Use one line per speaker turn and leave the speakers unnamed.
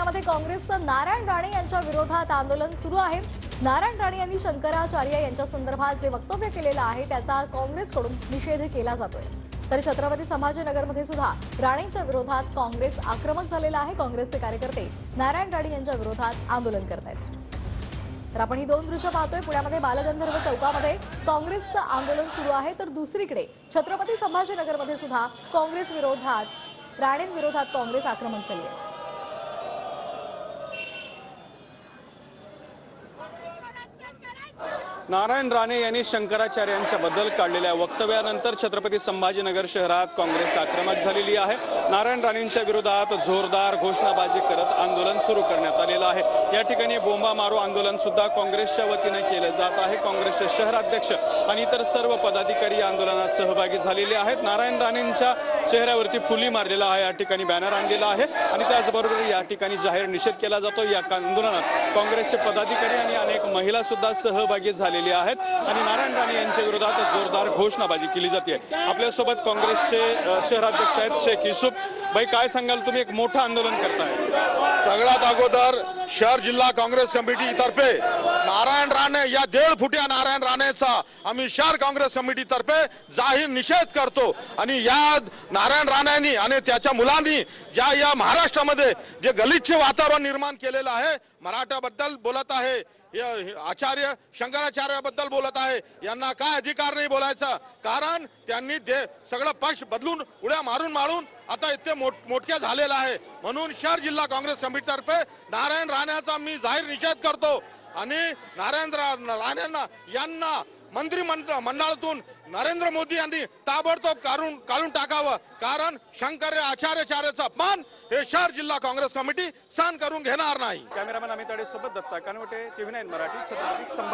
पुण्यामध्ये काँग्रेसचं नारायण राणे यांच्या विरोधात आंदोलन सुरू आहे। नारायण राणे यांनी शंकराचार्य यांच्या संदर्भात जे वक्तव्य केलेलं आहे त्याचा काँग्रेसकडून निषेध केला जातोय। तर छत्रपती संभाजीनगरमध्ये सुद्धा राणेंच्या विरोधात काँग्रेस आक्रमक झालेला आहे। काँग्रेसचे कार्यकर्ते नारायण राणे यांच्या विरोधात आंदोलन करत आहेत। तर आपण ही दोन दृश्य पाहतोय। पुण्यामध्ये बालगंधर्व चौकामध्ये काँग्रेसचं आंदोलन सुरू आहे, तर दुसरीकडे छत्रपती संभाजीनगरमध्ये सुद्धा काँग्रेस विरोधात राणेंविरोधात काँग्रेस आक्रमक झाली आहे।
नारायण राणे यांनी शंकराचार्यांच्याबद्दल काढलेल्या वक्तव्यानंतर छत्रपती संभाजीनगर शहरात काँग्रेस आक्रमक झालेली आहे। नारायण राणेंच्या विरोधात जोरदार घोषणाबाजी करत आंदोलन सुरू करण्यात आलेलं आहे। या ठिकाणी बोंबा मारो आंदोलन सुद्धा काँग्रेसच्या वतीने केले जात आहे। काँग्रेसचे शहराध्यक्ष आणि इतर सर्व पदाधिकारी या आंदोलनात सहभागी झालेले आहेत। नारायण राणेंच्या चेहऱ्यावरती फुली मारलेला आहे, या ठिकाणी बॅनर आणलेला आहे आणि त्याचबरोबर या ठिकाणी जाहीर निषेध केला जातो। या आंदोलनात काँग्रेसचे पदाधिकारी आणि अनेक महिला सुद्धा सहभागी झालेले आहेत आणि नारायण राणे यांच्या विरोधात जोरदार घोषणाबाजी केली जाते। आपल्यासोबत काँग्रेसचे शहराध्यक्ष आहेत शेख युसुफ भाई, काय सांगाल, तुम्ही एक मोठं आंदोलन करताय?
सगळ्यात अगोदर शहर जिल्हा काँग्रेस कमिटीतर्फे नारायण राणे या 1.5 फुटिया नारायण राणेचा आम्ही शहर काँग्रेस कमिटीतर्फे जाहीर निषेध करतो आणि या नारायण राणेंनी आणि त्याच्या मुलांनी या महाराष्ट्रामध्ये जे गलिच्छ वातावरण निर्माण केलेलं आहे, मराठाबद्दल बोलत आहे, आचार्य शंकराचार्याबद्दल बोलत आहे, यांना काय अधिकार नाही बोलायचा, कारण त्यांनी सगळं पक्ष बदलून उड्या मारून मारून आता इतके मोठ्या झालेला आहे। म्हणून शहर जिल्हा काँग्रेस कमिटीतर्फे नारायण राणेचा मी जाहीर निषेध करतो आणि नारायण राणेंना यांना मंत्रिमंडळातून नरेंद्र मोदी यांनी ताबडतोब काढून टाकावं, कारण शंकराचार्याचा अपमान हे शहर जिल्हा काँग्रेस कमिटी सहन करून घेणार नाही।
कॅमेरामॅन अमित अडे सोबत दत्ता कानवटे, TV9 मराठी, छत्रपती संभाजी।